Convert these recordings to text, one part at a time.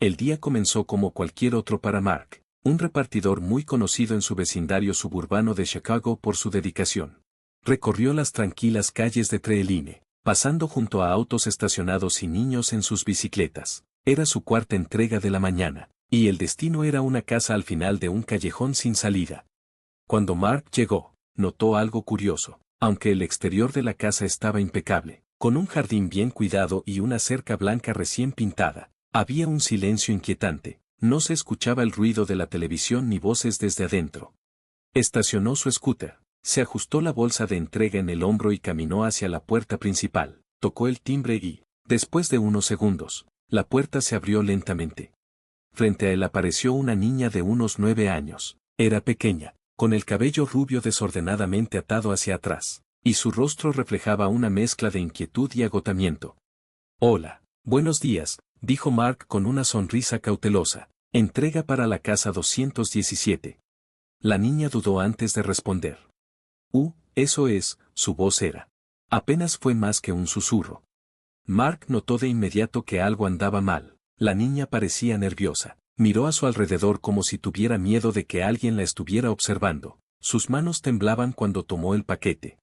El día comenzó como cualquier otro para Mark, un repartidor muy conocido en su vecindario suburbano de Chicago por su dedicación. Recorrió las tranquilas calles de Treeline, pasando junto a autos estacionados y niños en sus bicicletas. Era su cuarta entrega de la mañana, y el destino era una casa al final de un callejón sin salida. Cuando Mark llegó, notó algo curioso. Aunque el exterior de la casa estaba impecable, con un jardín bien cuidado y una cerca blanca recién pintada, había un silencio inquietante. No se escuchaba el ruido de la televisión ni voces desde adentro. Estacionó su scooter, se ajustó la bolsa de entrega en el hombro y caminó hacia la puerta principal. Tocó el timbre y, después de unos segundos, la puerta se abrió lentamente. Frente a él apareció una niña de unos 9 años. Era pequeña, con el cabello rubio desordenadamente atado hacia atrás, y su rostro reflejaba una mezcla de inquietud y agotamiento. «Hola, buenos días», dijo Mark con una sonrisa cautelosa. «Entrega para la casa 217». La niña dudó antes de responder. Eso es», su voz era. Apenas fue más que un susurro. Mark notó de inmediato que algo andaba mal. La niña parecía nerviosa. Miró a su alrededor como si tuviera miedo de que alguien la estuviera observando. Sus manos temblaban cuando tomó el paquete.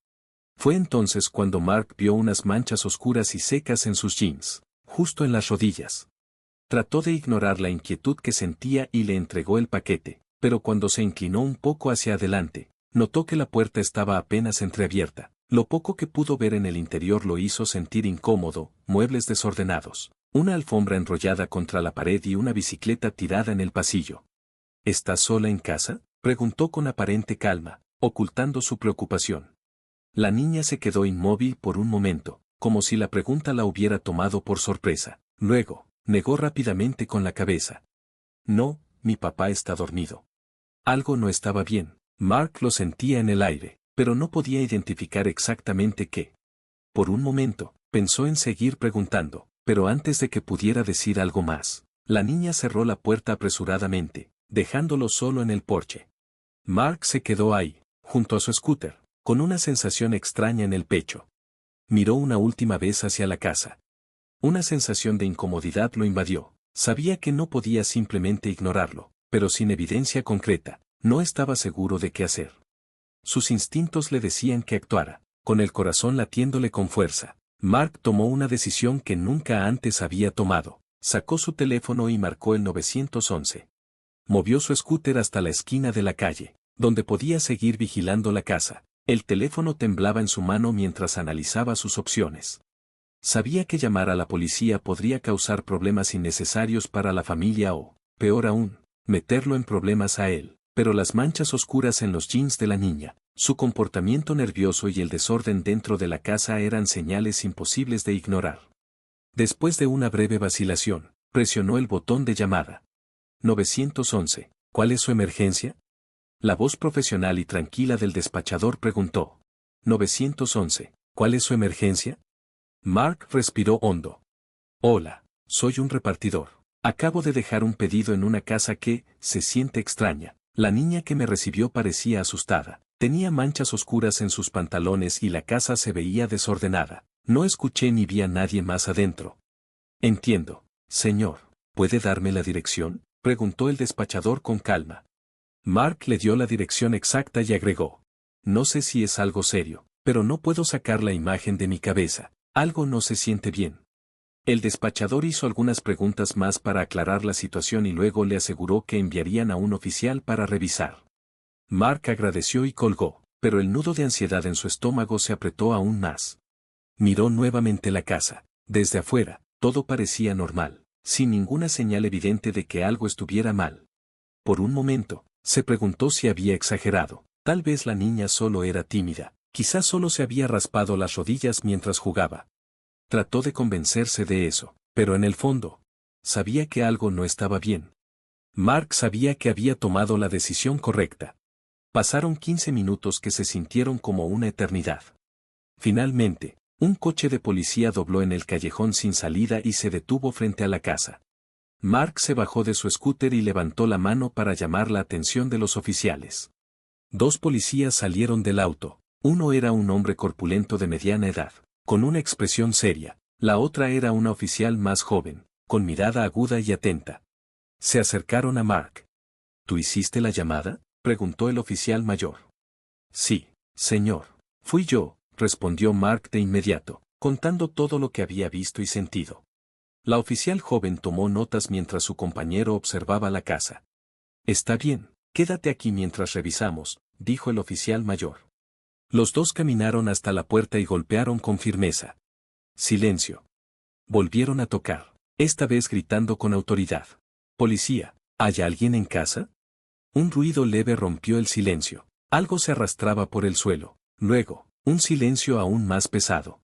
Fue entonces cuando Mark vio unas manchas oscuras y secas en sus jeans, justo en las rodillas. Trató de ignorar la inquietud que sentía y le entregó el paquete, pero cuando se inclinó un poco hacia adelante, notó que la puerta estaba apenas entreabierta. Lo poco que pudo ver en el interior lo hizo sentir incómodo, muebles desordenados, una alfombra enrollada contra la pared y una bicicleta tirada en el pasillo. «¿Estás sola en casa?», preguntó con aparente calma, ocultando su preocupación. La niña se quedó inmóvil por un momento, como si la pregunta la hubiera tomado por sorpresa. Luego, negó rápidamente con la cabeza. «No, mi papá está dormido». Algo no estaba bien. Mark lo sentía en el aire, pero no podía identificar exactamente qué. Por un momento, pensó en seguir preguntando, pero antes de que pudiera decir algo más, la niña cerró la puerta apresuradamente, dejándolo solo en el porche. Mark se quedó ahí, junto a su scooter, con una sensación extraña en el pecho. Miró una última vez hacia la casa. Una sensación de incomodidad lo invadió. Sabía que no podía simplemente ignorarlo, pero sin evidencia concreta, no estaba seguro de qué hacer. Sus instintos le decían que actuara, con el corazón latiéndole con fuerza. Mark tomó una decisión que nunca antes había tomado. Sacó su teléfono y marcó el 911. Movió su scooter hasta la esquina de la calle, donde podía seguir vigilando la casa. El teléfono temblaba en su mano mientras analizaba sus opciones. Sabía que llamar a la policía podría causar problemas innecesarios para la familia o, peor aún, meterlo en problemas a él. Pero las manchas oscuras en los jeans de la niña, su comportamiento nervioso y el desorden dentro de la casa eran señales imposibles de ignorar. Después de una breve vacilación, presionó el botón de llamada. 911, ¿cuál es su emergencia?, la voz profesional y tranquila del despachador preguntó. 911, ¿cuál es su emergencia? Mark respiró hondo. Hola, soy un repartidor. Acabo de dejar un pedido en una casa que se siente extraña. La niña que me recibió parecía asustada. Tenía manchas oscuras en sus pantalones y la casa se veía desordenada. No escuché ni vi a nadie más adentro. Entiendo, señor. ¿Puede darme la dirección?, preguntó el despachador con calma. Mark le dio la dirección exacta y agregó. No sé si es algo serio, pero no puedo sacar la imagen de mi cabeza. Algo no se siente bien. El despachador hizo algunas preguntas más para aclarar la situación y luego le aseguró que enviarían a un oficial para revisar. Mark agradeció y colgó, pero el nudo de ansiedad en su estómago se apretó aún más. Miró nuevamente la casa. Desde afuera, todo parecía normal, sin ninguna señal evidente de que algo estuviera mal. Por un momento, se preguntó si había exagerado. Tal vez la niña solo era tímida, quizás solo se había raspado las rodillas mientras jugaba. Trató de convencerse de eso, pero en el fondo, sabía que algo no estaba bien. Mark sabía que había tomado la decisión correcta. Pasaron 15 minutos que se sintieron como una eternidad. Finalmente, un coche de policía dobló en el callejón sin salida y se detuvo frente a la casa. Mark se bajó de su scooter y levantó la mano para llamar la atención de los oficiales. 2 policías salieron del auto. Uno era un hombre corpulento de mediana edad, con una expresión seria. La otra era una oficial más joven, con mirada aguda y atenta. Se acercaron a Mark. ¿Tú hiciste la llamada?, preguntó el oficial mayor. Sí, señor. Fui yo, respondió Mark de inmediato, contando todo lo que había visto y sentido. La oficial joven tomó notas mientras su compañero observaba la casa. Está bien, quédate aquí mientras revisamos, dijo el oficial mayor. Los dos caminaron hasta la puerta y golpearon con firmeza. Silencio. Volvieron a tocar, esta vez gritando con autoridad. Policía, ¿hay alguien en casa? Un ruido leve rompió el silencio. Algo se arrastraba por el suelo. Luego, un silencio aún más pesado.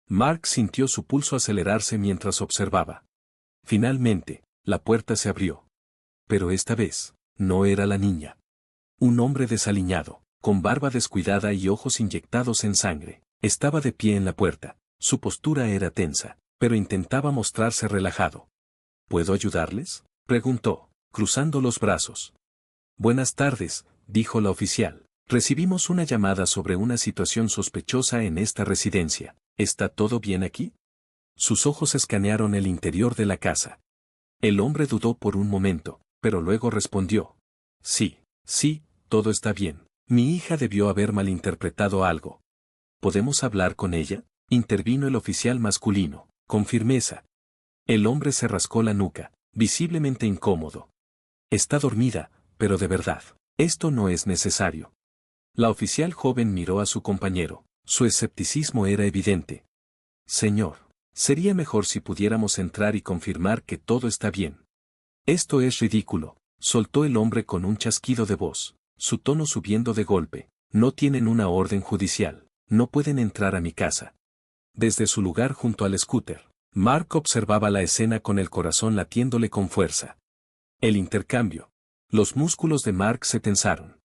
Mark sintió su pulso acelerarse mientras observaba. Finalmente, la puerta se abrió. Pero esta vez, no era la niña. Un hombre desaliñado, con barba descuidada y ojos inyectados en sangre, estaba de pie en la puerta. Su postura era tensa, pero intentaba mostrarse relajado. ¿Puedo ayudarles?, preguntó, cruzando los brazos. Buenas tardes, dijo la oficial. Recibimos una llamada sobre una situación sospechosa en esta residencia. ¿Está todo bien aquí? Sus ojos escanearon el interior de la casa. El hombre dudó por un momento, pero luego respondió. Sí, todo está bien. Mi hija debió haber malinterpretado algo. ¿Podemos hablar con ella?, intervino el oficial masculino, con firmeza. El hombre se rascó la nuca, visiblemente incómodo. Está dormida, pero de verdad, esto no es necesario. La oficial joven miró a su compañero, su escepticismo era evidente. Señor, sería mejor si pudiéramos entrar y confirmar que todo está bien. Esto es ridículo, soltó el hombre con un chasquido de voz, su tono subiendo de golpe. No tienen una orden judicial, no pueden entrar a mi casa. Desde su lugar junto al scooter, Mark observaba la escena con el corazón latiéndole con fuerza. El intercambio. Los músculos de Mark se tensaron.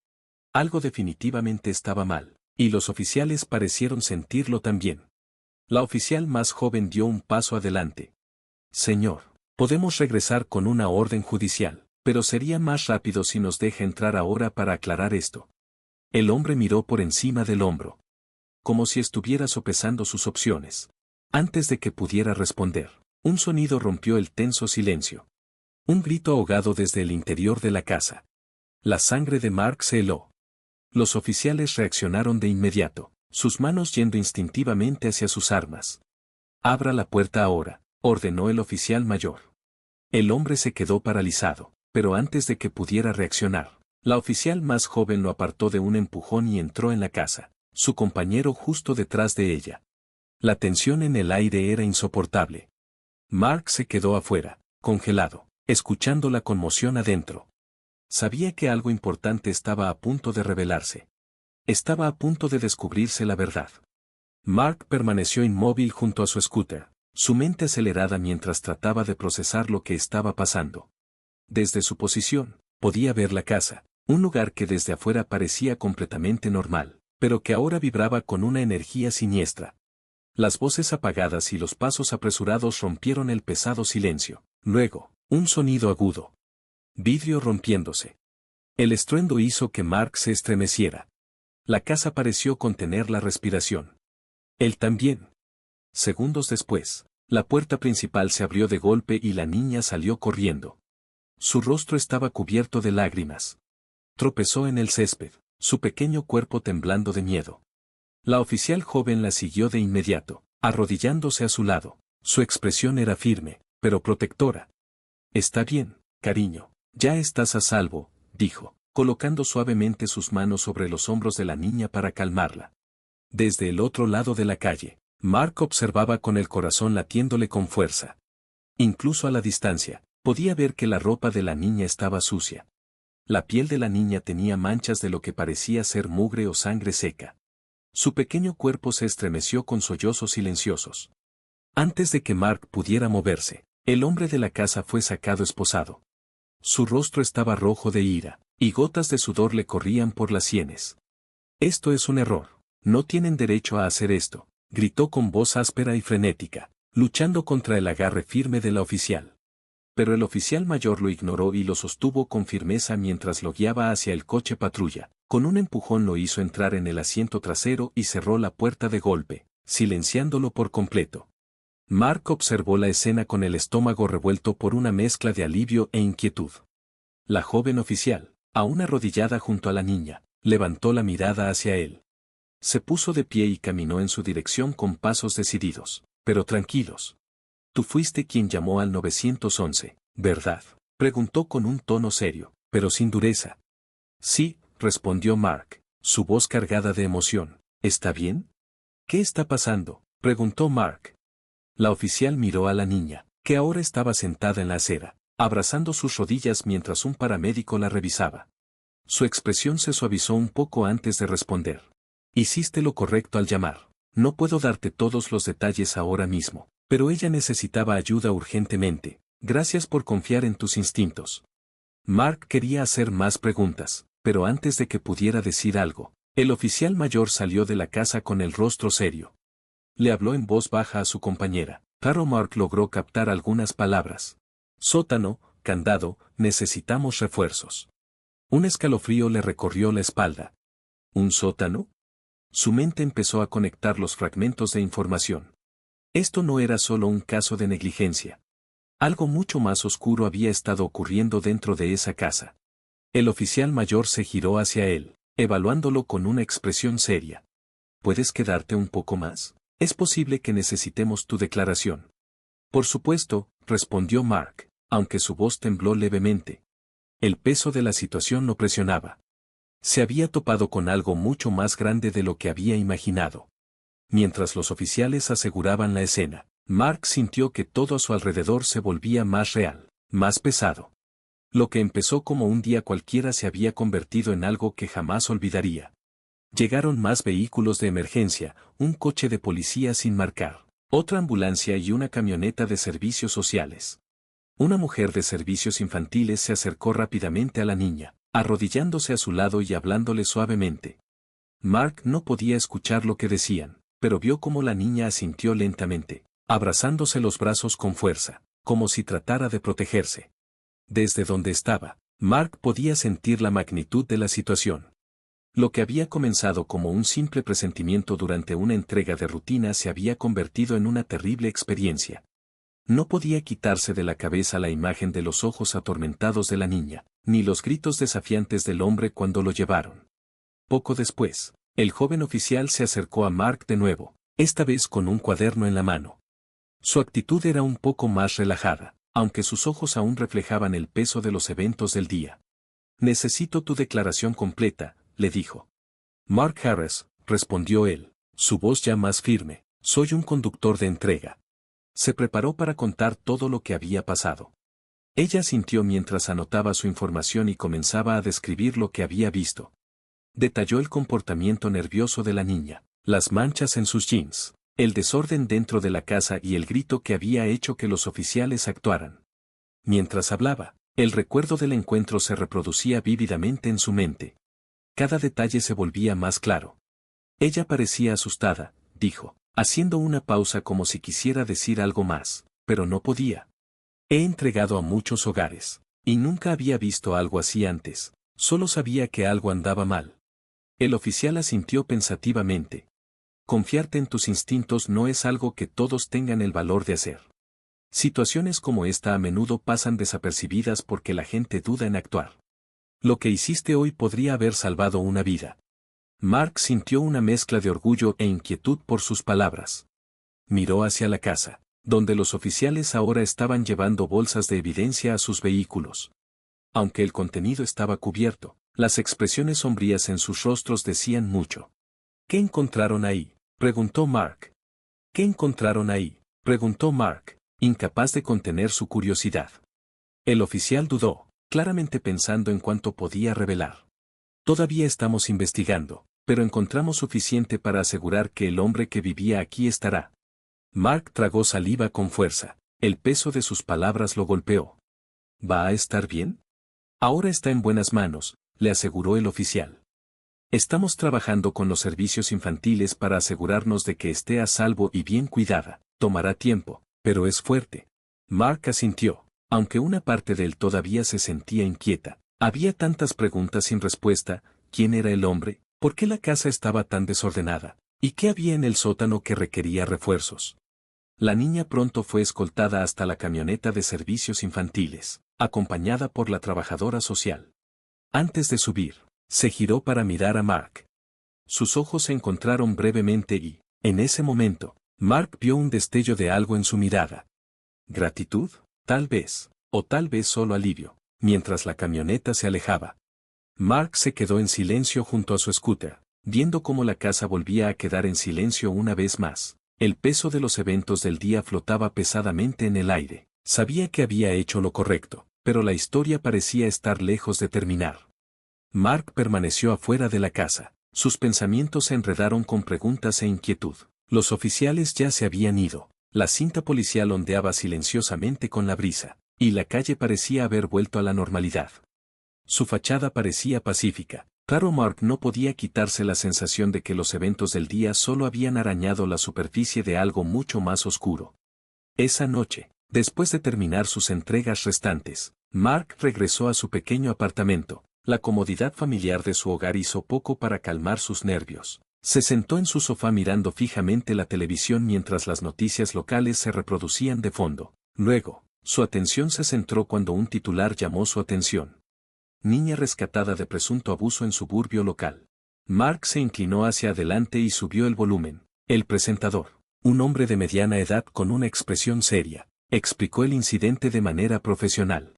Algo definitivamente estaba mal, y los oficiales parecieron sentirlo también. La oficial más joven dio un paso adelante. Señor, podemos regresar con una orden judicial, pero sería más rápido si nos deja entrar ahora para aclarar esto. El hombre miró por encima del hombro, como si estuviera sopesando sus opciones. Antes de que pudiera responder, un sonido rompió el tenso silencio. Un grito ahogado desde el interior de la casa. La sangre de Mark se heló. Los oficiales reaccionaron de inmediato, sus manos yendo instintivamente hacia sus armas. Abra la puerta ahora, ordenó el oficial mayor. El hombre se quedó paralizado, pero antes de que pudiera reaccionar, la oficial más joven lo apartó de un empujón y entró en la casa, su compañero justo detrás de ella. La tensión en el aire era insoportable. Mark se quedó afuera, congelado, escuchando la conmoción adentro. Sabía que algo importante estaba a punto de revelarse. Estaba a punto de descubrirse la verdad. Mark permaneció inmóvil junto a su scooter, su mente acelerada mientras trataba de procesar lo que estaba pasando. Desde su posición, podía ver la casa, un lugar que desde afuera parecía completamente normal, pero que ahora vibraba con una energía siniestra. Las voces apagadas y los pasos apresurados rompieron el pesado silencio. Luego, un sonido agudo. Vidrio rompiéndose. El estruendo hizo que Mark se estremeciera. La casa pareció contener la respiración. Él también. Segundos después, la puerta principal se abrió de golpe y la niña salió corriendo. Su rostro estaba cubierto de lágrimas. Tropezó en el césped, su pequeño cuerpo temblando de miedo. La oficial joven la siguió de inmediato, arrodillándose a su lado. Su expresión era firme, pero protectora. Está bien, cariño, ya estás a salvo, dijo, colocando suavemente sus manos sobre los hombros de la niña para calmarla. Desde el otro lado de la calle, Mark observaba con el corazón latiéndole con fuerza. Incluso a la distancia, podía ver que la ropa de la niña estaba sucia. La piel de la niña tenía manchas de lo que parecía ser mugre o sangre seca. Su pequeño cuerpo se estremeció con sollozos silenciosos. Antes de que Mark pudiera moverse, el hombre de la casa fue sacado esposado. Su rostro estaba rojo de ira, y gotas de sudor le corrían por las sienes. Esto es un error. No tienen derecho a hacer esto, gritó con voz áspera y frenética, luchando contra el agarre firme de la oficial. Pero el oficial mayor lo ignoró y lo sostuvo con firmeza mientras lo guiaba hacia el coche patrulla. Con un empujón lo hizo entrar en el asiento trasero y cerró la puerta de golpe, silenciándolo por completo. Mark observó la escena con el estómago revuelto por una mezcla de alivio e inquietud. La joven oficial, aún arrodillada junto a la niña, levantó la mirada hacia él. Se puso de pie y caminó en su dirección con pasos decididos, pero tranquilos. Tú fuiste quien llamó al 911, ¿verdad? Preguntó con un tono serio, pero sin dureza. Sí, respondió Mark, su voz cargada de emoción. ¿Está bien? ¿Qué está pasando?, preguntó Mark. La oficial miró a la niña, que ahora estaba sentada en la acera, abrazando sus rodillas mientras un paramédico la revisaba. Su expresión se suavizó un poco antes de responder. Hiciste lo correcto al llamar. No puedo darte todos los detalles ahora mismo, pero ella necesitaba ayuda urgentemente. Gracias por confiar en tus instintos. Mark quería hacer más preguntas, pero antes de que pudiera decir algo, el oficial mayor salió de la casa con el rostro serio. Le habló en voz baja a su compañera, pero Mark logró captar algunas palabras. Sótano, candado, necesitamos refuerzos. Un escalofrío le recorrió la espalda. ¿Un sótano? Su mente empezó a conectar los fragmentos de información. Esto no era solo un caso de negligencia. Algo mucho más oscuro había estado ocurriendo dentro de esa casa. El oficial mayor se giró hacia él, evaluándolo con una expresión seria. ¿Puedes quedarte un poco más? Es posible que necesitemos tu declaración. Por supuesto, respondió Mark, aunque su voz tembló levemente. El peso de la situación lo presionaba. Se había topado con algo mucho más grande de lo que había imaginado. Mientras los oficiales aseguraban la escena, Mark sintió que todo a su alrededor se volvía más real, más pesado. Lo que empezó como un día cualquiera se había convertido en algo que jamás olvidaría. Llegaron más vehículos de emergencia, un coche de policía sin marcar, otra ambulancia y una camioneta de servicios sociales. Una mujer de servicios infantiles se acercó rápidamente a la niña, arrodillándose a su lado y hablándole suavemente. Mark no podía escuchar lo que decían, pero vio cómo la niña asintió lentamente, abrazándose los brazos con fuerza, como si tratara de protegerse. Desde donde estaba, Mark podía sentir la magnitud de la situación. Lo que había comenzado como un simple presentimiento durante una entrega de rutina se había convertido en una terrible experiencia. No podía quitarse de la cabeza la imagen de los ojos atormentados de la niña, ni los gritos desafiantes del hombre cuando lo llevaron. Poco después, el joven oficial se acercó a Mark de nuevo, esta vez con un cuaderno en la mano. Su actitud era un poco más relajada, aunque sus ojos aún reflejaban el peso de los eventos del día. Necesito tu declaración completa, le dijo. Mark Harris, respondió él, su voz ya más firme, soy un conductor de entrega. Se preparó para contar todo lo que había pasado. Ella sintió mientras anotaba su información y comenzaba a describir lo que había visto. Detalló el comportamiento nervioso de la niña, las manchas en sus jeans, el desorden dentro de la casa y el grito que había hecho que los oficiales actuaran. Mientras hablaba, el recuerdo del encuentro se reproducía vívidamente en su mente. Cada detalle se volvía más claro. Ella parecía asustada, dijo, haciendo una pausa como si quisiera decir algo más, pero no podía. He entregado a muchos hogares, y nunca había visto algo así antes, solo sabía que algo andaba mal. El oficial asintió pensativamente. Confiarte en tus instintos no es algo que todos tengan el valor de hacer. Situaciones como esta a menudo pasan desapercibidas porque la gente duda en actuar. Lo que hiciste hoy podría haber salvado una vida. Mark sintió una mezcla de orgullo e inquietud por sus palabras. Miró hacia la casa, donde los oficiales ahora estaban llevando bolsas de evidencia a sus vehículos. Aunque el contenido estaba cubierto, las expresiones sombrías en sus rostros decían mucho. ¿Qué encontraron ahí?, preguntó Mark. ¿Qué encontraron ahí?, preguntó Mark, incapaz de contener su curiosidad. El oficial dudó, claramente pensando en cuánto podía revelar. Todavía estamos investigando, pero encontramos suficiente para asegurar que el hombre que vivía aquí estará. Mark tragó saliva con fuerza, el peso de sus palabras lo golpeó. ¿Va a estar bien? Ahora está en buenas manos, le aseguró el oficial. Estamos trabajando con los servicios infantiles para asegurarnos de que esté a salvo y bien cuidada. Tomará tiempo, pero es fuerte. Mark asintió, aunque una parte de él todavía se sentía inquieta. Había tantas preguntas sin respuesta: ¿quién era el hombre? ¿Por qué la casa estaba tan desordenada? ¿Y qué había en el sótano que requería refuerzos? La niña pronto fue escoltada hasta la camioneta de servicios infantiles, acompañada por la trabajadora social. Antes de subir, se giró para mirar a Mark. Sus ojos se encontraron brevemente y, en ese momento, Mark vio un destello de algo en su mirada. ¿Gratitud? Tal vez, o tal vez solo alivio, mientras la camioneta se alejaba. Mark se quedó en silencio junto a su scooter, viendo cómo la casa volvía a quedar en silencio una vez más. El peso de los eventos del día flotaba pesadamente en el aire. Sabía que había hecho lo correcto, pero la historia parecía estar lejos de terminar. Mark permaneció afuera de la casa. Sus pensamientos se enredaron con preguntas e inquietud. Los oficiales ya se habían ido. La cinta policial ondeaba silenciosamente con la brisa, y la calle parecía haber vuelto a la normalidad. Su fachada parecía pacífica. Claro, Mark no podía quitarse la sensación de que los eventos del día solo habían arañado la superficie de algo mucho más oscuro. Esa noche, después de terminar sus entregas restantes, Mark regresó a su pequeño apartamento. La comodidad familiar de su hogar hizo poco para calmar sus nervios. Se sentó en su sofá mirando fijamente la televisión mientras las noticias locales se reproducían de fondo. Luego, su atención se centró cuando un titular llamó su atención. Niña rescatada de presunto abuso en suburbio local. Mark se inclinó hacia adelante y subió el volumen. El presentador, un hombre de mediana edad con una expresión seria, explicó el incidente de manera profesional.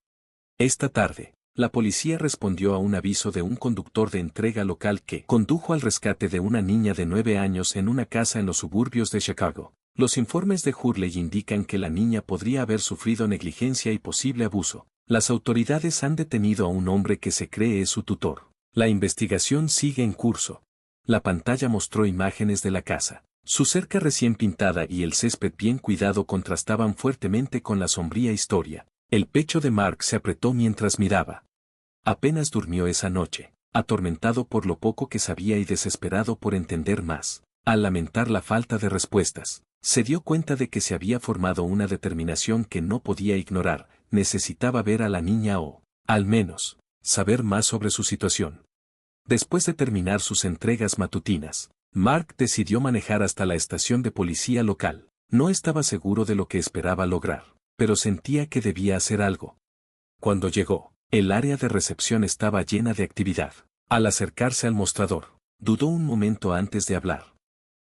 Esta tarde, la policía respondió a un aviso de un conductor de entrega local que condujo al rescate de una niña de 9 años en una casa en los suburbios de Chicago. Los informes de Hurley indican que la niña podría haber sufrido negligencia y posible abuso. Las autoridades han detenido a un hombre que se cree es su tutor. La investigación sigue en curso. La pantalla mostró imágenes de la casa. Su cerca recién pintada y el césped bien cuidado contrastaban fuertemente con la sombría historia. El pecho de Mark se apretó mientras miraba. Apenas durmió esa noche, atormentado por lo poco que sabía y desesperado por entender más. Al lamentar la falta de respuestas, se dio cuenta de que se había formado una determinación que no podía ignorar. Necesitaba ver a la niña o, al menos, saber más sobre su situación. Después de terminar sus entregas matutinas, Mark decidió manejar hasta la estación de policía local. No estaba seguro de lo que esperaba lograr, pero sentía que debía hacer algo. Cuando llegó, el área de recepción estaba llena de actividad. Al acercarse al mostrador, dudó un momento antes de hablar.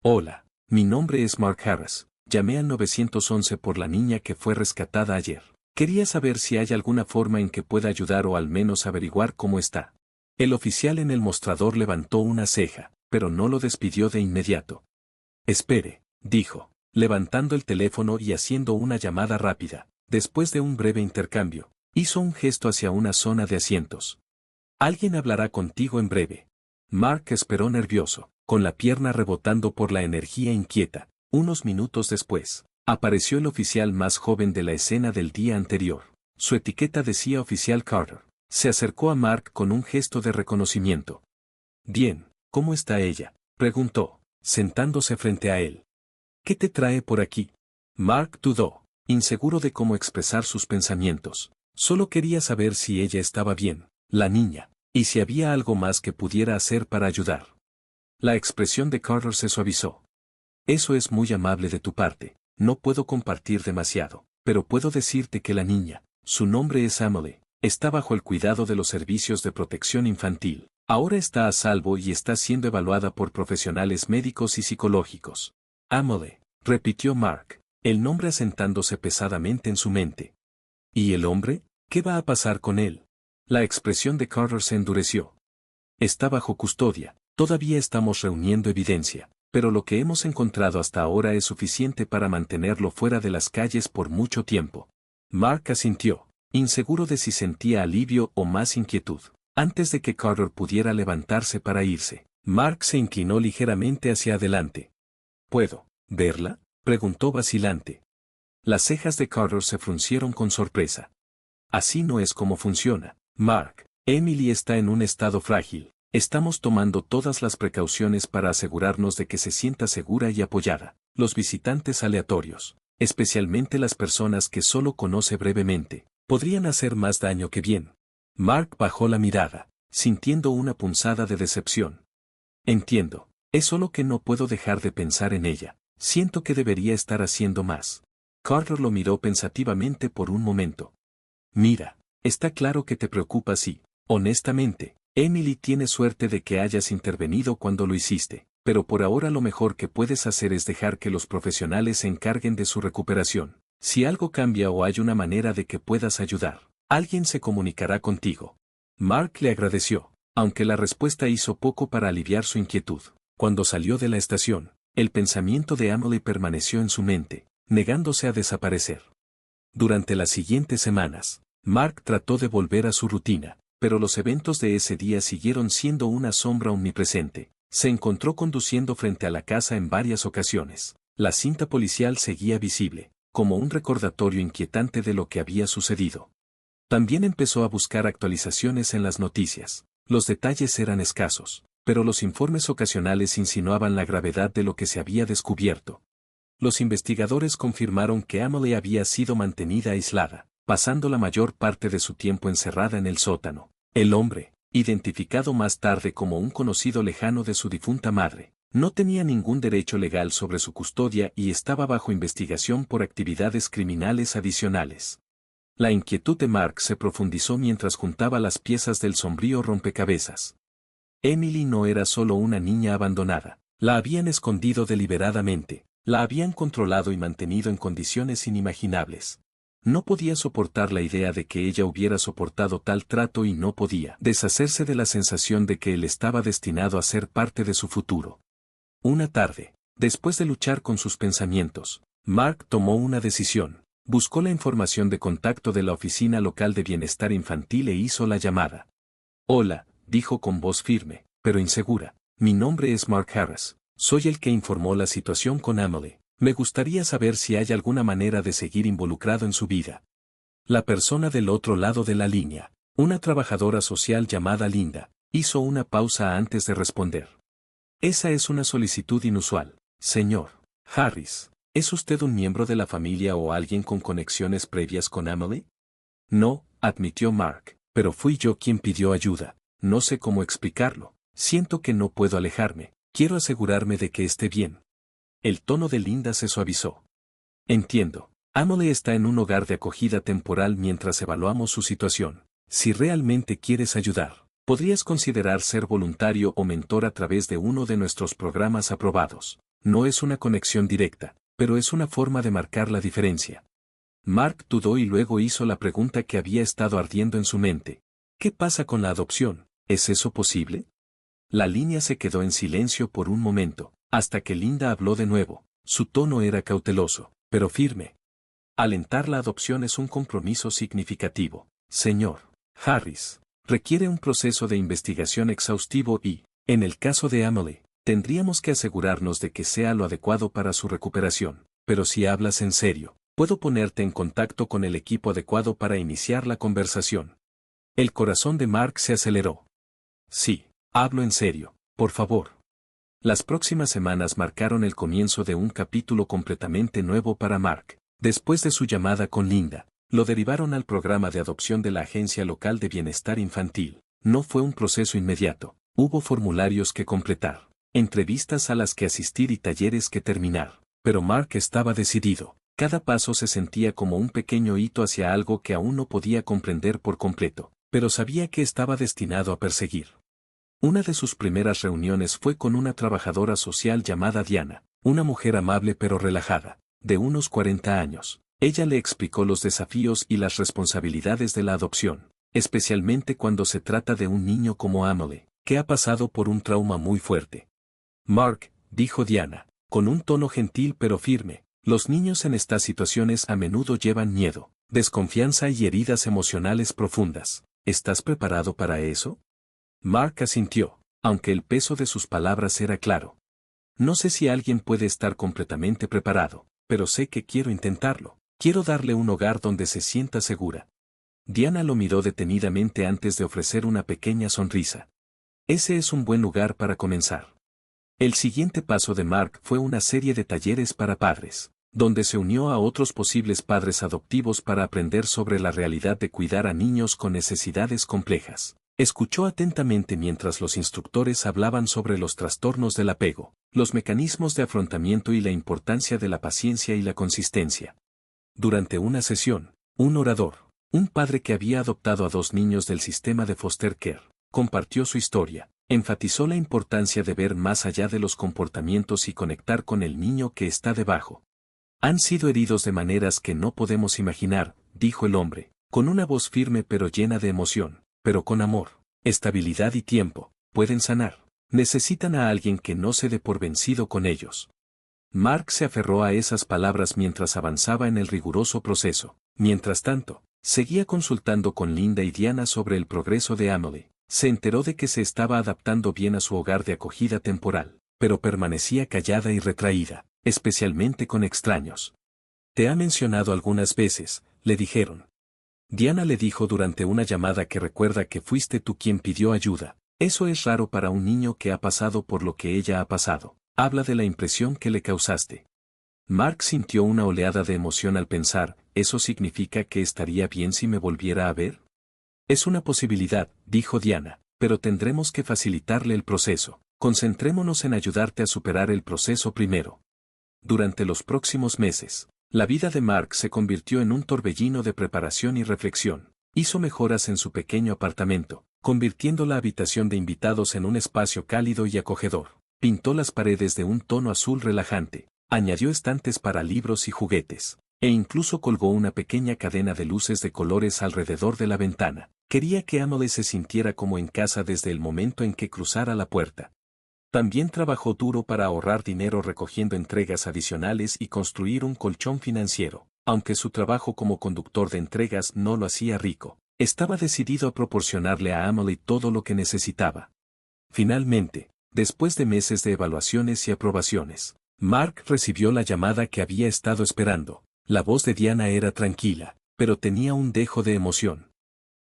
Hola, mi nombre es Mark Harris. Llamé al 911 por la niña que fue rescatada ayer. Quería saber si hay alguna forma en que pueda ayudar o al menos averiguar cómo está. El oficial en el mostrador levantó una ceja, pero no lo despidió de inmediato. Espere, dijo, levantando el teléfono y haciendo una llamada rápida. Después de un breve intercambio, hizo un gesto hacia una zona de asientos. Alguien hablará contigo en breve. Mark esperó nervioso, con la pierna rebotando por la energía inquieta. Unos minutos después, apareció el oficial más joven de la escena del día anterior. Su etiqueta decía Oficial Carter. Se acercó a Mark con un gesto de reconocimiento. Bien, ¿cómo está ella?, preguntó, sentándose frente a él. ¿Qué te trae por aquí? Mark dudó, inseguro de cómo expresar sus pensamientos. Solo quería saber si ella estaba bien, la niña, y si había algo más que pudiera hacer para ayudar. La expresión de Carter se suavizó. Eso es muy amable de tu parte. No puedo compartir demasiado, pero puedo decirte que la niña, su nombre es Emily, está bajo el cuidado de los servicios de protección infantil. Ahora está a salvo y está siendo evaluada por profesionales médicos y psicológicos. Emily, repitió Mark, el nombre asentándose pesadamente en su mente. ¿Y el hombre? ¿Qué va a pasar con él? La expresión de Carter se endureció. Está bajo custodia, todavía estamos reuniendo evidencia. Pero lo que hemos encontrado hasta ahora es suficiente para mantenerlo fuera de las calles por mucho tiempo. Mark asintió, inseguro de si sentía alivio o más inquietud. Antes de que Carter pudiera levantarse para irse, Mark se inclinó ligeramente hacia adelante. ¿Puedo verla?, preguntó vacilante. Las cejas de Carter se fruncieron con sorpresa. Así no es como funciona, Mark. Emily está en un estado frágil. Estamos tomando todas las precauciones para asegurarnos de que se sienta segura y apoyada. Los visitantes aleatorios, especialmente las personas que solo conoce brevemente, podrían hacer más daño que bien. Mark bajó la mirada, sintiendo una punzada de decepción. Entiendo, es solo que no puedo dejar de pensar en ella. Siento que debería estar haciendo más. Carter lo miró pensativamente por un momento. Mira, está claro que te preocupas y, honestamente, Emily tiene suerte de que hayas intervenido cuando lo hiciste, pero por ahora lo mejor que puedes hacer es dejar que los profesionales se encarguen de su recuperación. Si algo cambia o hay una manera de que puedas ayudar, alguien se comunicará contigo. Mark le agradeció, aunque la respuesta hizo poco para aliviar su inquietud. Cuando salió de la estación, el pensamiento de Emily permaneció en su mente, negándose a desaparecer. Durante las siguientes semanas, Mark trató de volver a su rutina, pero los eventos de ese día siguieron siendo una sombra omnipresente. Se encontró conduciendo frente a la casa en varias ocasiones. La cinta policial seguía visible, como un recordatorio inquietante de lo que había sucedido. También empezó a buscar actualizaciones en las noticias. Los detalles eran escasos, pero los informes ocasionales insinuaban la gravedad de lo que se había descubierto. Los investigadores confirmaron que Emily había sido mantenida aislada, pasando la mayor parte de su tiempo encerrada en el sótano. El hombre, identificado más tarde como un conocido lejano de su difunta madre, no tenía ningún derecho legal sobre su custodia y estaba bajo investigación por actividades criminales adicionales. La inquietud de Mark se profundizó mientras juntaba las piezas del sombrío rompecabezas. Emily no era solo una niña abandonada, la habían escondido deliberadamente, la habían controlado y mantenido en condiciones inimaginables. No podía soportar la idea de que ella hubiera soportado tal trato y no podía deshacerse de la sensación de que él estaba destinado a ser parte de su futuro. Una tarde, después de luchar con sus pensamientos, Mark tomó una decisión. Buscó la información de contacto de la oficina local de bienestar infantil e hizo la llamada. Hola, dijo con voz firme, pero insegura. Mi nombre es Mark Harris. Soy el que informó la situación con Emily. Me gustaría saber si hay alguna manera de seguir involucrado en su vida. La persona del otro lado de la línea, una trabajadora social llamada Linda, hizo una pausa antes de responder. Esa es una solicitud inusual, señor Harris. ¿Es usted un miembro de la familia o alguien con conexiones previas con Emily? No, admitió Mark, pero fui yo quien pidió ayuda. No sé cómo explicarlo. Siento que no puedo alejarme. Quiero asegurarme de que esté bien. El tono de Linda se suavizó. Entiendo. Emily está en un hogar de acogida temporal mientras evaluamos su situación. Si realmente quieres ayudar, podrías considerar ser voluntario o mentor a través de uno de nuestros programas aprobados. No es una conexión directa, pero es una forma de marcar la diferencia. Mark dudó y luego hizo la pregunta que había estado ardiendo en su mente. ¿Qué pasa con la adopción? ¿Es eso posible? La línea se quedó en silencio por un momento, hasta que Linda habló de nuevo. Su tono era cauteloso, pero firme. Alentar la adopción es un compromiso significativo, señor Harris. Requiere un proceso de investigación exhaustivo y, en el caso de Emily, tendríamos que asegurarnos de que sea lo adecuado para su recuperación. Pero si hablas en serio, puedo ponerte en contacto con el equipo adecuado para iniciar la conversación. El corazón de Mark se aceleró. Sí, hablo en serio, por favor. Las próximas semanas marcaron el comienzo de un capítulo completamente nuevo para Mark. Después de su llamada con Linda, lo derivaron al programa de adopción de la Agencia Local de Bienestar Infantil. No fue un proceso inmediato, hubo formularios que completar, entrevistas a las que asistir y talleres que terminar, pero Mark estaba decidido. Cada paso se sentía como un pequeño hito hacia algo que aún no podía comprender por completo, pero sabía que estaba destinado a perseguir. Una de sus primeras reuniones fue con una trabajadora social llamada Diana, una mujer amable pero relajada, de unos 40 años. Ella le explicó los desafíos y las responsabilidades de la adopción, especialmente cuando se trata de un niño como Emily, que ha pasado por un trauma muy fuerte. Mark, dijo Diana, con un tono gentil pero firme, los niños en estas situaciones a menudo llevan miedo, desconfianza y heridas emocionales profundas. ¿Estás preparado para eso? Mark asintió, aunque el peso de sus palabras era claro. No sé si alguien puede estar completamente preparado, pero sé que quiero intentarlo. Quiero darle un hogar donde se sienta segura. Diana lo miró detenidamente antes de ofrecer una pequeña sonrisa. Ese es un buen lugar para comenzar. El siguiente paso de Mark fue una serie de talleres para padres, donde se unió a otros posibles padres adoptivos para aprender sobre la realidad de cuidar a niños con necesidades complejas. Escuchó atentamente mientras los instructores hablaban sobre los trastornos del apego, los mecanismos de afrontamiento y la importancia de la paciencia y la consistencia. Durante una sesión, un orador, un padre que había adoptado a 2 niños del sistema de foster care, compartió su historia, enfatizó la importancia de ver más allá de los comportamientos y conectar con el niño que está debajo. Han sido heridos de maneras que no podemos imaginar, dijo el hombre, con una voz firme pero llena de emoción, pero con amor, estabilidad y tiempo, pueden sanar. Necesitan a alguien que no se dé por vencido con ellos. Mark se aferró a esas palabras mientras avanzaba en el riguroso proceso. Mientras tanto, seguía consultando con Linda y Diana sobre el progreso de Emily. Se enteró de que se estaba adaptando bien a su hogar de acogida temporal, pero permanecía callada y retraída, especialmente con extraños. Te ha mencionado algunas veces, le dijeron. Diana le dijo durante una llamada que recuerda que fuiste tú quien pidió ayuda. Eso es raro para un niño que ha pasado por lo que ella ha pasado. Habla de la impresión que le causaste. Mark sintió una oleada de emoción al pensar, ¿eso significa que estaría bien si me volviera a ver? Es una posibilidad, dijo Diana, pero tendremos que facilitarle el proceso. Concentrémonos en ayudarte a superar el proceso primero. Durante los próximos meses, la vida de Mark se convirtió en un torbellino de preparación y reflexión. Hizo mejoras en su pequeño apartamento, convirtiendo la habitación de invitados en un espacio cálido y acogedor. Pintó las paredes de un tono azul relajante, añadió estantes para libros y juguetes, e incluso colgó una pequeña cadena de luces de colores alrededor de la ventana. Quería que Emily se sintiera como en casa desde el momento en que cruzara la puerta. También trabajó duro para ahorrar dinero recogiendo entregas adicionales y construir un colchón financiero. Aunque su trabajo como conductor de entregas no lo hacía rico, estaba decidido a proporcionarle a Emily todo lo que necesitaba. Finalmente, después de meses de evaluaciones y aprobaciones, Mark recibió la llamada que había estado esperando. La voz de Diana era tranquila, pero tenía un dejo de emoción.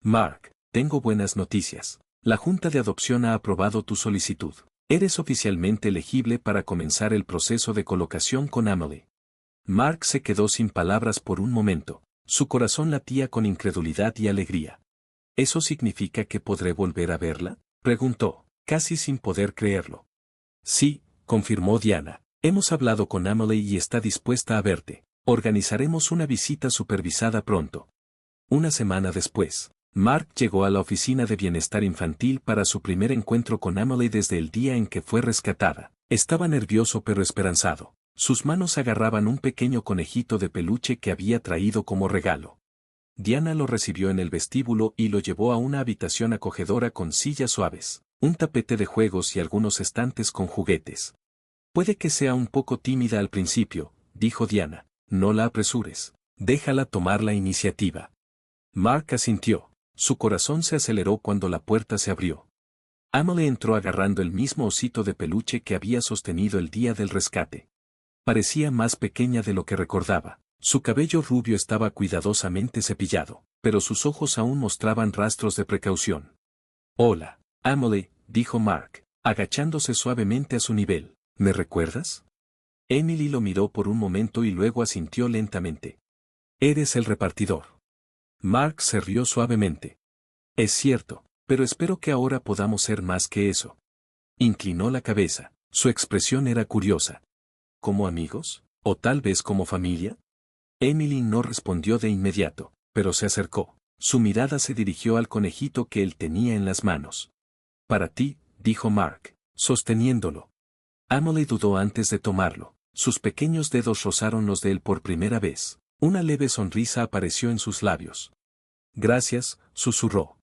Mark, tengo buenas noticias. La Junta de Adopción ha aprobado tu solicitud. Eres oficialmente elegible para comenzar el proceso de colocación con Emily. Mark se quedó sin palabras por un momento. Su corazón latía con incredulidad y alegría. ¿Eso significa que podré volver a verla?, preguntó, casi sin poder creerlo. Sí, confirmó Diana. Hemos hablado con Emily y está dispuesta a verte. Organizaremos una visita supervisada pronto. Una semana después, Mark llegó a la oficina de bienestar infantil para su primer encuentro con Emily desde el día en que fue rescatada. Estaba nervioso pero esperanzado. Sus manos agarraban un pequeño conejito de peluche que había traído como regalo. Diana lo recibió en el vestíbulo y lo llevó a una habitación acogedora con sillas suaves, un tapete de juegos y algunos estantes con juguetes. Puede que sea un poco tímida al principio, dijo Diana. No la apresures. Déjala tomar la iniciativa. Mark asintió. Su corazón se aceleró cuando la puerta se abrió. Emily entró agarrando el mismo osito de peluche que había sostenido el día del rescate. Parecía más pequeña de lo que recordaba. Su cabello rubio estaba cuidadosamente cepillado, pero sus ojos aún mostraban rastros de precaución. Hola, Emily, dijo Mark, agachándose suavemente a su nivel. ¿Me recuerdas? Emily lo miró por un momento y luego asintió lentamente. Eres el repartidor. Mark se rió suavemente. Es cierto, pero espero que ahora podamos ser más que eso. Inclinó la cabeza, su expresión era curiosa. ¿Como amigos? ¿O tal vez como familia? Emily no respondió de inmediato, pero se acercó. Su mirada se dirigió al conejito que él tenía en las manos. Para ti, dijo Mark, sosteniéndolo. Emily dudó antes de tomarlo. Sus pequeños dedos rozaron los de él por primera vez. Una leve sonrisa apareció en sus labios. Gracias, susurró.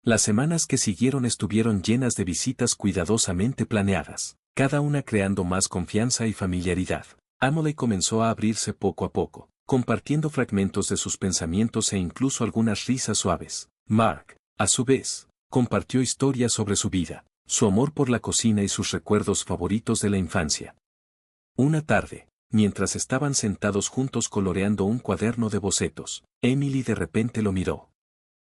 Las semanas que siguieron estuvieron llenas de visitas cuidadosamente planeadas, cada una creando más confianza y familiaridad. Emily comenzó a abrirse poco a poco, compartiendo fragmentos de sus pensamientos e incluso algunas risas suaves. Mark, a su vez, compartió historias sobre su vida, su amor por la cocina y sus recuerdos favoritos de la infancia. Una tarde, mientras estaban sentados juntos coloreando un cuaderno de bocetos, Emily de repente lo miró.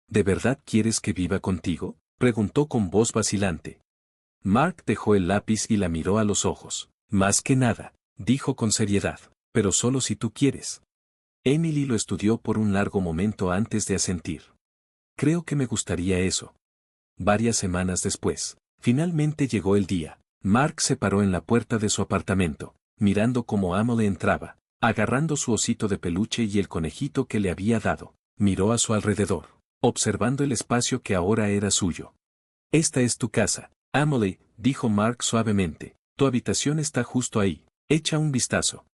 ¿De verdad quieres que viva contigo?, preguntó con voz vacilante. Mark dejó el lápiz y la miró a los ojos. Más que nada, dijo con seriedad, pero solo si tú quieres. Emily lo estudió por un largo momento antes de asentir. Creo que me gustaría eso. Varias semanas después, finalmente llegó el día. Mark se paró en la puerta de su apartamento, mirando cómo Emily entraba. agarrando su osito de peluche y el conejito que le había dado. Miró a su alrededor, observando el espacio que ahora era suyo. Esta es tu casa, Emily, dijo Mark suavemente. Tu habitación está justo ahí. Echa un vistazo.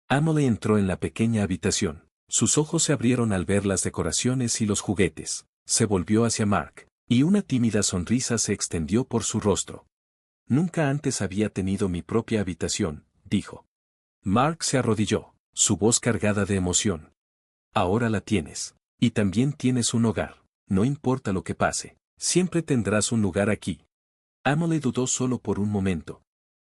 Emily entró en la pequeña habitación. Sus ojos se abrieron al ver las decoraciones y los juguetes. Se volvió hacia Mark, y una tímida sonrisa se extendió por su rostro. Nunca antes había tenido mi propia habitación, dijo. Mark se arrodilló, su voz cargada de emoción. Ahora la tienes. Y también tienes un hogar. No importa lo que pase, siempre tendrás un lugar aquí. Emily dudó solo por un momento.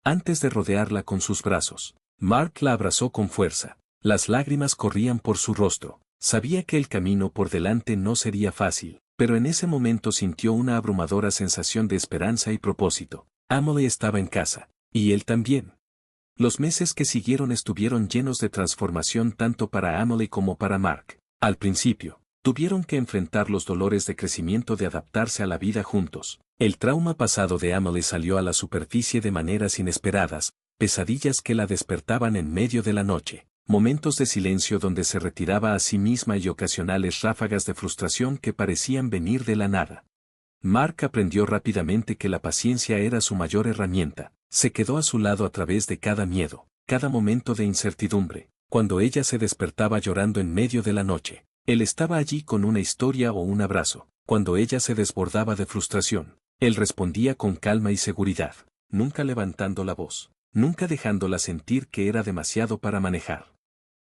Antes de rodearla con sus brazos, Mark la abrazó con fuerza. Las lágrimas corrían por su rostro. Sabía que el camino por delante no sería fácil, pero en ese momento sintió una abrumadora sensación de esperanza y propósito. Emily estaba en casa, y él también. Los meses que siguieron estuvieron llenos de transformación tanto para Emily como para Mark. Al principio, tuvieron que enfrentar los dolores de crecimiento de adaptarse a la vida juntos. El trauma pasado de Emily salió a la superficie de maneras inesperadas, pesadillas que la despertaban en medio de la noche, momentos de silencio donde se retiraba a sí misma y ocasionales ráfagas de frustración que parecían venir de la nada. Mark aprendió rápidamente que la paciencia era su mayor herramienta. Se quedó a su lado a través de cada miedo, cada momento de incertidumbre. Cuando ella se despertaba llorando en medio de la noche, él estaba allí con una historia o un abrazo. Cuando ella se desbordaba de frustración, él respondía con calma y seguridad, nunca levantando la voz, nunca dejándola sentir que era demasiado para manejar.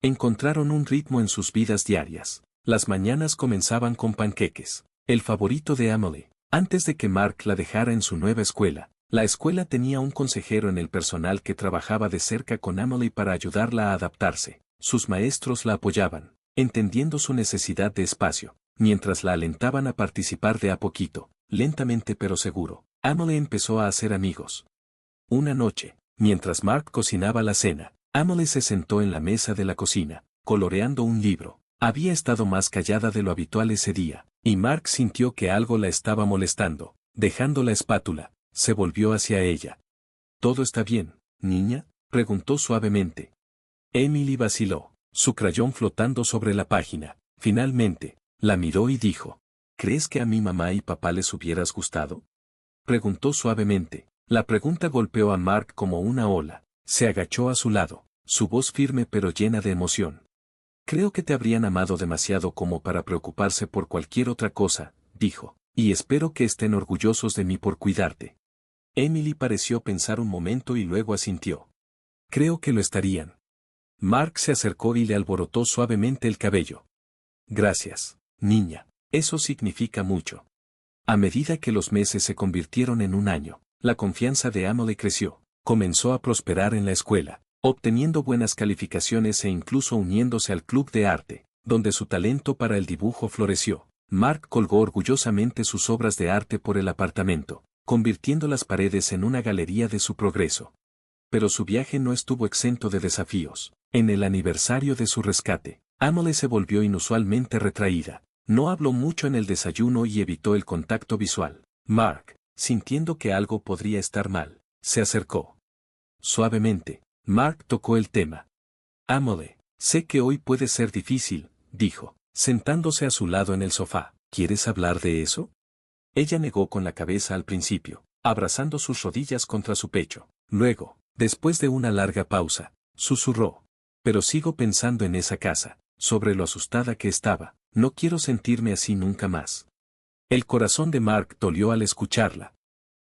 Encontraron un ritmo en sus vidas diarias. Las mañanas comenzaban con panqueques, el favorito de Emily. Antes de que Mark la dejara en su nueva escuela, la escuela tenía un consejero en el personal que trabajaba de cerca con Emily para ayudarla a adaptarse. Sus maestros la apoyaban, entendiendo su necesidad de espacio, mientras la alentaban a participar de a poquito, lentamente pero seguro. Emily empezó a hacer amigos. Una noche, mientras Mark cocinaba la cena, Emily se sentó en la mesa de la cocina, coloreando un libro. Había estado más callada de lo habitual ese día, y Mark sintió que algo la estaba molestando. Dejando la espátula, se volvió hacia ella. ¿Todo está bien, niña?, preguntó suavemente. Emily vaciló, su crayón flotando sobre la página. Finalmente, la miró y dijo, ¿crees que a mi mamá y papá les hubieras gustado?, preguntó suavemente. La pregunta golpeó a Mark como una ola. Se agachó a su lado, su voz firme pero llena de emoción. Creo que te habrían amado demasiado como para preocuparse por cualquier otra cosa, dijo, y espero que estén orgullosos de mí por cuidarte. Emily pareció pensar un momento y luego asintió. Creo que lo estarían. Mark se acercó y le alborotó suavemente el cabello. Gracias, niña, eso significa mucho. A medida que los meses se convirtieron en un año, la confianza de Emily creció, comenzó a prosperar en la escuela, obteniendo buenas calificaciones e incluso uniéndose al club de arte, donde su talento para el dibujo floreció. Mark colgó orgullosamente sus obras de arte por el apartamento, convirtiendo las paredes en una galería de su progreso. Pero su viaje no estuvo exento de desafíos. En el aniversario de su rescate, Emily se volvió inusualmente retraída. No habló mucho en el desayuno y evitó el contacto visual. Mark, sintiendo que algo podría estar mal, se acercó. Suavemente, Mark tocó el tema. Emily, sé que hoy puede ser difícil, dijo, sentándose a su lado en el sofá. ¿Quieres hablar de eso? Ella negó con la cabeza al principio, abrazando sus rodillas contra su pecho. Luego, después de una larga pausa, susurró. Pero sigo pensando en esa casa, sobre lo asustada que estaba. No quiero sentirme así nunca más. El corazón de Mark dolió al escucharla.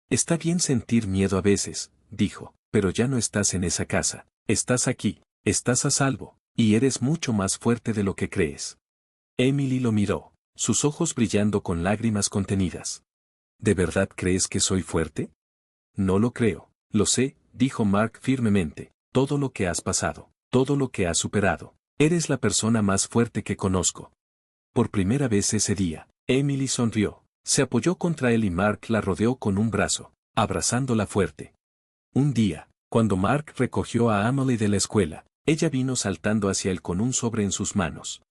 Está bien sentir miedo a veces, dijo, pero ya no estás en esa casa, estás aquí, estás a salvo, y eres mucho más fuerte de lo que crees. Emily lo miró, sus ojos brillando con lágrimas contenidas. ¿De verdad crees que soy fuerte? No lo creo, lo sé, dijo Mark firmemente, todo lo que has pasado, todo lo que has superado, eres la persona más fuerte que conozco. Por primera vez ese día, Emily sonrió, se apoyó contra él y Mark la rodeó con un brazo, abrazándola fuerte. Un día, cuando Mark recogió a Emily de la escuela, ella vino saltando hacia él con un sobre en sus manos.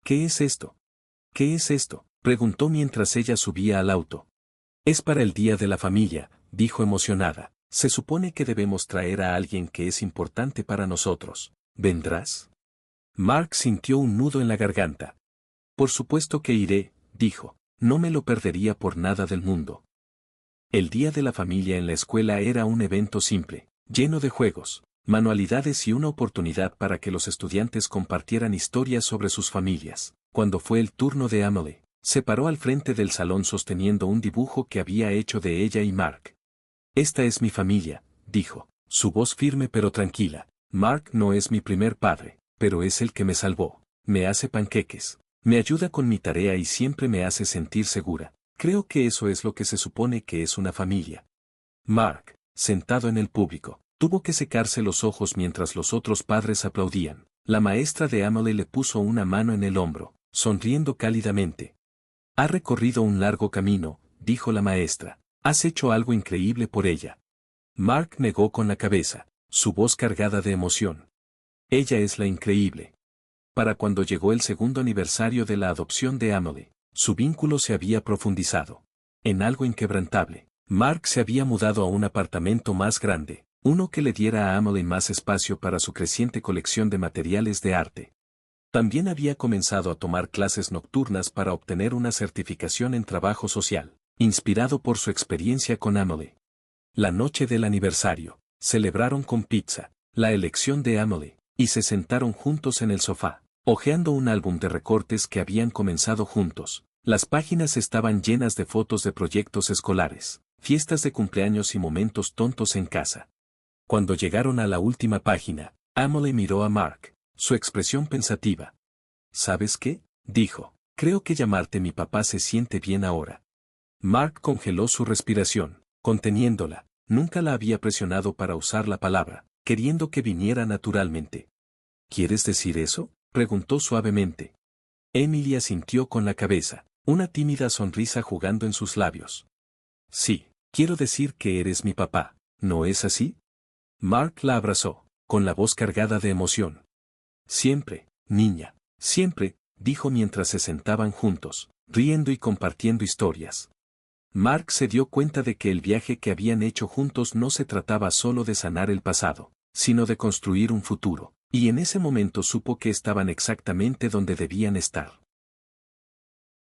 ¿Qué es esto? ¿Qué es esto?, preguntó mientras ella subía al auto. Es para el Día de la Familia, dijo emocionada. Se supone que debemos traer a alguien que es importante para nosotros. ¿Vendrás? Mark sintió un nudo en la garganta. Por supuesto que iré, dijo. No me lo perdería por nada del mundo. El Día de la Familia en la escuela era un evento simple, lleno de juegos, manualidades y una oportunidad para que los estudiantes compartieran historias sobre sus familias. Cuando fue el turno de Emily, se paró al frente del salón sosteniendo un dibujo que había hecho de ella y Mark. Esta es mi familia, dijo, su voz firme pero tranquila. Mark no es mi primer padre, pero es el que me salvó. Me hace panqueques, me ayuda con mi tarea y siempre me hace sentir segura. Creo que eso es lo que se supone que es una familia. Mark, sentado en el público, tuvo que secarse los ojos mientras los otros padres aplaudían. La maestra de Emily le puso una mano en el hombro, sonriendo cálidamente. Ha recorrido un largo camino, dijo la maestra. Has hecho algo increíble por ella. Mark negó con la cabeza, su voz cargada de emoción. Ella es la increíble. Para cuando llegó el segundo aniversario de la adopción de Emily, su vínculo se había profundizado en algo inquebrantable. Mark se había mudado a un apartamento más grande, uno que le diera a Emily más espacio para su creciente colección de materiales de arte. También había comenzado a tomar clases nocturnas para obtener una certificación en trabajo social, inspirado por su experiencia con Emily. La noche del aniversario, celebraron con pizza, la elección de Emily, y se sentaron juntos en el sofá, hojeando un álbum de recortes que habían comenzado juntos. Las páginas estaban llenas de fotos de proyectos escolares, fiestas de cumpleaños y momentos tontos en casa. Cuando llegaron a la última página, Emily miró a Mark, su expresión pensativa. ¿Sabes qué?, dijo. Creo que llamarte mi papá se siente bien ahora. Mark congeló su respiración, conteniéndola. Nunca la había presionado para usar la palabra, queriendo que viniera naturalmente. ¿Quieres decir eso?, preguntó suavemente. Emily asintió con la cabeza, una tímida sonrisa jugando en sus labios. Sí, quiero decir que eres mi papá, ¿no es así? Mark la abrazó, con la voz cargada de emoción. Siempre, niña, siempre, dijo mientras se sentaban juntos, riendo y compartiendo historias. Mark se dio cuenta de que el viaje que habían hecho juntos no se trataba solo de sanar el pasado, sino de construir un futuro, y en ese momento supo que estaban exactamente donde debían estar.